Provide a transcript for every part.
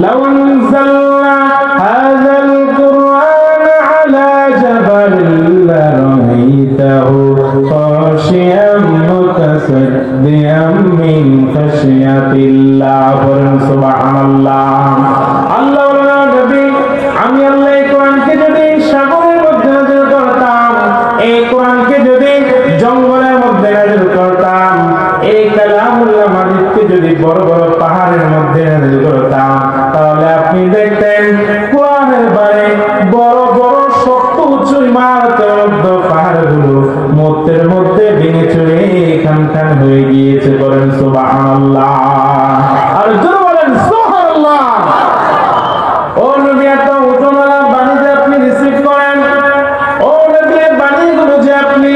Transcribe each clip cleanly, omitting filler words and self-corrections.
লাউ আনজালনা হাযাল কুরআন আলা জাবালিন লারাআইতাহু খাশিয়াম মুতাসাদ্দিয়াম মিন খাশিয়াতিল্লাহ। সুবহানাল্লাহ। আল্লাহ বলেন, নবী, আমি আল্লাহ এই কোরআনকে যদি সাগরের মধ্যে নাযিল করতাম, এই কোরআনকে যদি জঙ্গলের মধ্যে নাযিল করতাম, এই কালামুল্লাহ মাজিদকে যদি বড় বড় পাহাড়ের মধ্যে নাযিল করতাম, তাহলে আপনি দেখতেন কোরআনের বারে বড় বড় শক্ত উঁচু ইমারতের মধ্যে পাহাড়গুলো মুহূর্তের মধ্যে ভেঙে চুরে খান খান হয়ে গিয়েছে। বলেন সুবহানাল্লাহ। আর জোরে বলেন সুবহানাল্লাহ। ও নবী, এত উত্তমলা বাণী যে আপনি রিসিভ করেন, ও নবী, বাণীগুলো যে আপনি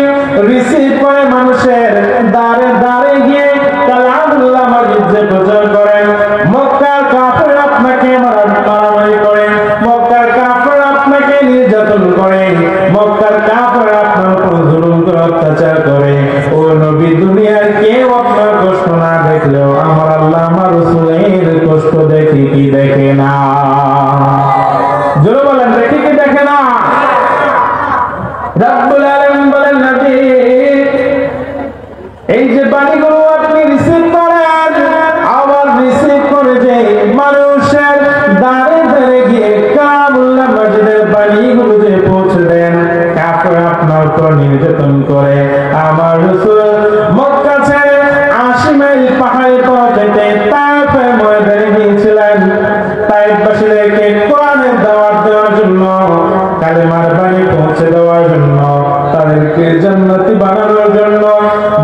রিসিভ করে মানুষের দ্বারে দ্বারে গিয়ে কালামুল্লাহ মাজিদ যে প্রচার করেন, মক্কার কাফের আপনাকে মারামারি করে, মক্কার কাফের আপনাকে নির্যাতন করে, মক্কার কাফের আপনার উপর জুলুম করে অত্যাচার করে, ও নবী, দুনিয়ার কেউ আপনার কষ্ট না দেখলেও আমার আল্লাহ আমার রাসূলের কষ্ট দেখে কি দেখে না? জোরে বলেন, দেখে কি দেখে না? রব্বুল আলামিন বলেন, নবী, এই যে বাণীগুলো আপনি রিসিভ করেন, আবার রিসিভ করে যে মানুষের দ্বারে দ্বারে গিয়ে কালামুল্লাহ মাজিদের বাণীগুলো যে পৌঁছে দেন, কাফের আপনার উপর নির্যাতন করে, আমার রাসূল মক্কা ছেড়ে ৮০ মাইল পাহাড়ে পৌঁছাতে তায়েফের ময়দানে গিয়েছিলেন। তায়েফবাসীদেরকে কোরআনের দাওয়াত দেওয়ার জন্য, কালেমার বাণী পৌঁছে দেওয়ার জন্য, তাদেরকে জান্নাতি বানানোর জন্য,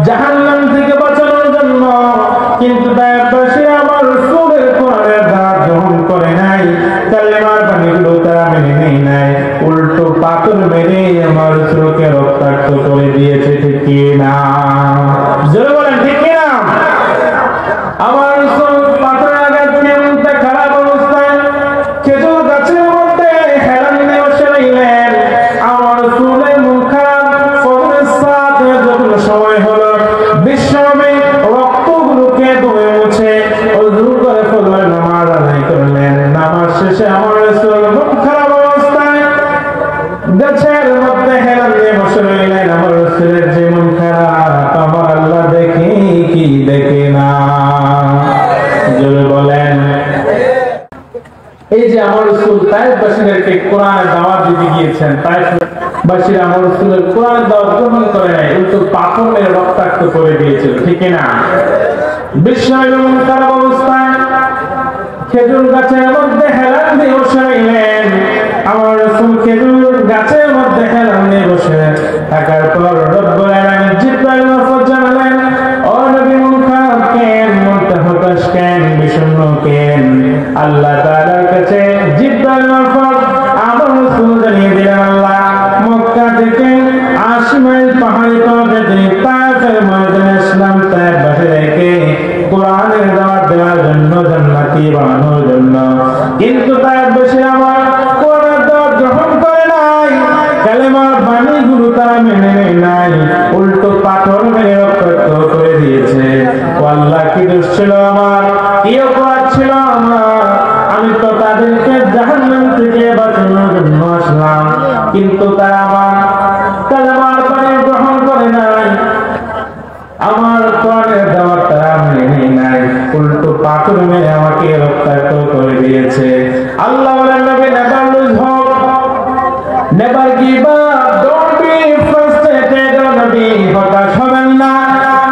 জাহান্নাম থেকে বাঁচানোর জন্য। কিন্তু তায়েফবাসী আমার রাসূলের কোরআনের দাওয়াত গ্রহণ করে নাই, কালেমার বাণীগুলো তারা মেনে নেয় নাই, উল্টো পাথর মেরে আমার রাসূলকে রক্তাক্ত করে দিয়েছে। ঠিক কি না? জোরে বলেন, ঠিক কি না? আমার রাসূল পাথরের আঘাত কেমন খারাপ অবস্থায় খেজুর গাছের মধ্যে হেলান দিয়ে বসে রইলেন। আমার রাসূলের মন খারাপ। ফজরের সালাতে যখন সময় হলো, বিশ্বনবী রক্তগুলোকে ধুয়ে মুছে ওযু করে ফজরের নামাজ আদায় করলেন। নামাজ শেষে আমার রাসূল মন খারাপ অবস্থায় গাছের মধ্যে হেলান দিয়ে বসে রইলেন। আমার রাসূলের যে মন খারাপ, আমার আল্লাহ দেখে কি দেখে না? জোরে বলেন। এই যে আমার রাসূল তায়েফবাসীদেরকে কোরআনের দাওয়াত দিতে গিয়েছেন, তায়েফবাসীরা আমার রাসূলের কোরআনের দাওয়াত গ্রহণ করে নাই, উল্টো পাথর মেরে রক্তাক্ত করে দিয়েছিল। ঠিক না? বিশ্বনবী মন খারাপ অবস্থায় খেজুর গাছের মধ্যে হেলান দিয়ে বসে রইলেন। আমার রাসূল খেজুর গাছের মধ্যে হেলান দিয়ে বসে থাকার পর রব্বুল আলামিন জিবরাইল মারফত জানালেন, ও নবী, মন খারাপ কেন? মনটা হতাশ কেন? বিষণ্ণ কেন? আল্লাহ তাআলার কাছে জিবরাইল মারফত আমার রাসূল জানিয়ে দিলেন, আল্লাহ মক্কা থেকে ৮০ মাইল পাহাড়ি পর্বতে তায়েফের ময়দানে ইসলাম তায়েফবাসীদেরকে কোরআনের দাওয়াত দেওয়ার জন্য, জান্নাতি বানানোর জন্য। কিন্তু তায়েফবাসীরা আমার কোরআনের দাওয়াত গ্রহণ করে নাই, কালেমার বাণীগুলো তারা মেনে নেয় নাই, উল্টো পাথর মেরে রক্তাক্ত করে দিয়েছে। ও আল্লাহ, কি দোষ ছিল আমার? কি অপরাধ ছিল আমার? আমি তো তাদেরকে জাহান্নাম থেকে বাঁচানোর জন্য আসলাম, কিন্তু তারা আমার কালেমার বাণী গ্রহণ করে নাই, আমার কোরআনের দাওয়াত তারা মেনে নেয় নাই, উল্টো পাথর মেরে আমাকে রক্তাক্ত করে দিয়েছে। আল্লাহ বলেন, নবী, never lose hope, never give up, don't be frustrated. নবী, হতাশ হবেন না,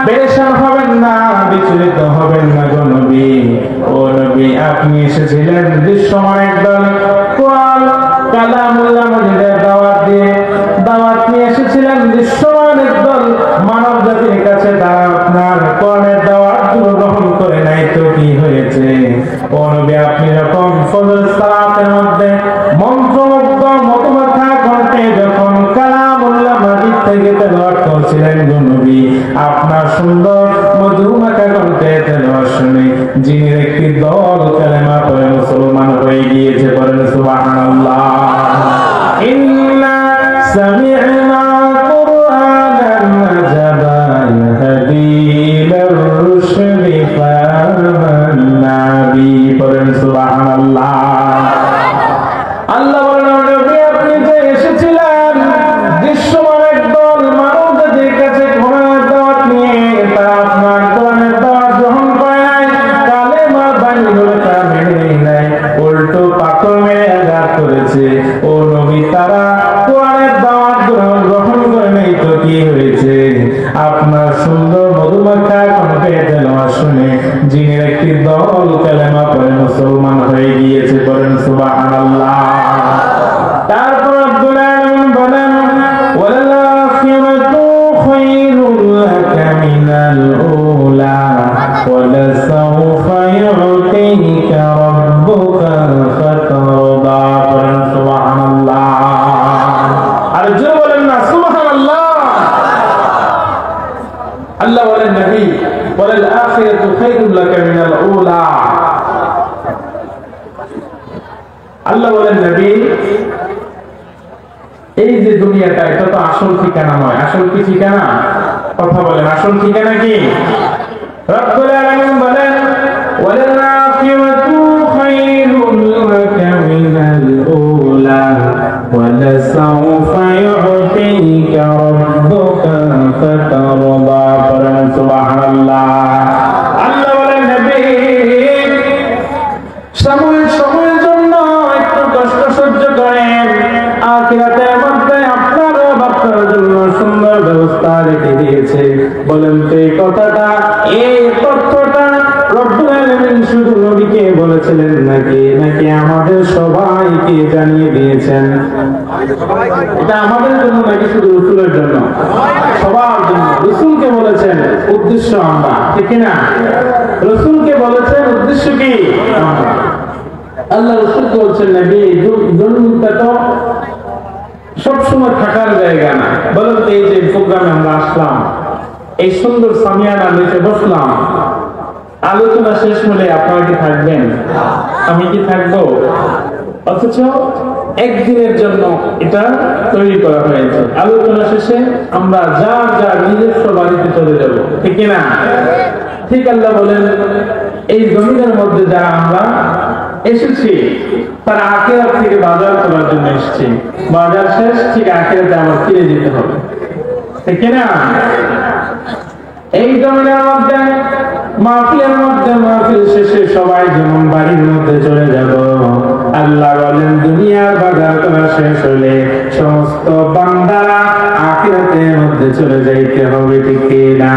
পেরেশান হবেন না, বিচলিত হবেন না গো নবী। ও নবী, আপনি এসেছিলেন দৃশ্যমান একদল কোরআন কালামুল্লাহ মাজিদের দাওয়াত দিয়ে, দাওয়াত নিয়ে এসেছিলেন দৃশ্যমান একদল মানব জাতির কাছে। তারা আপনার কোরআনের দাওয়াতগুলো গ্রহণ করে নাই, তো কি হয়েছে? ও নবী, আপনি যখন ফজরের সালাতের মধ্যে মন্ত্রমুগ্ধ মতমাথা কণ্ঠে যখন কালামুল্লাহ মাজিদ থেকে তেলাওয়াত করছিলেন গো নবী, আপনার সুন্দর মধুমাখা কণ্ঠে তেলাওয়াত শুনে জিনের একটি দল কালেমা পড়ে মুসলমান হয়ে গিয়েছে। বলেন সুবহানাল্লাহ। ইন্না সামি'না কুরআনান আজাবান হাদী ইলা রুশদি ফামান্না বি। বলেন সুবহানাল্লাহ। সুবহানাল্লাহ। আল্লাহ বলেন, নবী আপনি যে এসেছিলেন দৃশ্যমান একদল মানব জাতির কাছে কোরআনের দাওয়াত নিয়ে, তারা আপনার কোরআনের দাওয়াত গ্রহণ করে নাই, কালেমা বাণী বলে তারা মেনে নেয় নাই, উল্টো পাথর মেরে আঘাত করেছে। ও নবী, তারা কোরআনের দাওয়াত গ্রহণ করে নাই তো কি হয়েছে? আপনার সুন্দর মধুমাখা কণ্ঠে তেলাওয়াত শুনে জিনের একটি দল কালেমা পড়ে মুসলমান হয়ে গিয়েছে। বলেন সুবহানাল্লাহ। তারপর রব্বুল আলামিন বলেন, ওয়ালাল আখিরাতু খায়রুল লাকা মিনাল উলা ওয়ালাসাউফা ইউতিকা রাব্বুকা ফাতারদা। বলেন সুবহানাল্লাহ। আর জোরে বলেন না সুবহানাল্লাহ। আল্লাহ বলেন, নবী ওয়ালাল আখিরাতু খায়রুল লাকা মিনাল উলা। আল্লাহ বলেন, নবী এই যে দুনিয়াটা, এটা তো আসল ঠিকানা নয়। আসল কি ঠিকানা? কথা বলেন, আসল ঠিকানা কি? রব্বুল আলামিন বলেন, ওয়ালাল আখিরাতু খায়রুল লাকা মিনাল উলা ওয়ালাসাউফা ইউতিকা রাব্বুকা ফাতারদা। বলেন সুবহানাল্লাহ। আল্লাহ বলেন, নবী সময়ের জন্য একটু কষ্ট সহ্য করেন, আখিরাতের মধ্যে আপনার বাচ্চার জন্য সুন্দর ব্যবস্থা রেখে দিয়েছে। বলেন তো এই কথাটা, এই তথ্যটা রব্বুল আলামিন শুধু নবীকে বলেছিলেন নাকি আমাদের সবাইকে জানিয়ে দিয়েছেন? এটা আমাদের জন্য নাকি শুধু রাসূলের জন্য? সবার জন্য। রাসূলকে বলেছেন, উদ্দেশ্য আমরা, ঠিক না? রাসূলকে বলেছেন, উদ্দেশ্য কি? আমরা। আল্লাহ রাসূল বলছেন, নবী দুনিয়াটা তো সবসময় থাকার জায়গা না। বলেন তো এই যে প্রোগ্রামে আমরা আসলাম, এই সুন্দর সামিয়ানার নিচে বসলাম, আলোচনা শেষ হলে আপনারা কি থাকবেন? আমি কি থাকবো? অথচ একদিনের জন্য এটা তৈরি করা হয়েছে। আলোচনা শেষে আমরা যার নিজস্ব বাড়িতে চলে যাব, ঠিক না? ঠিক আল্লাহ বলেন, এই জমিনের মধ্যে যারা আমরা এসেছি তারা আখিরাত থেকে বাজার করার জন্য এসেছি। বাজার শেষ, ঠিক আখিরাতে আবার ফিরে যেতে হবে, ঠিক না? এই জমিনের মধ্যে মাহফিল শেষে সবাই যেমন বাড়ির মধ্যে চলে যাব, আল্লাহ বলেন দুনিয়ার বাজার করা শেষ হলে সমস্ত বান্দারা আখিরাতের মধ্যে চলে যাইতে হবে, ঠিক না?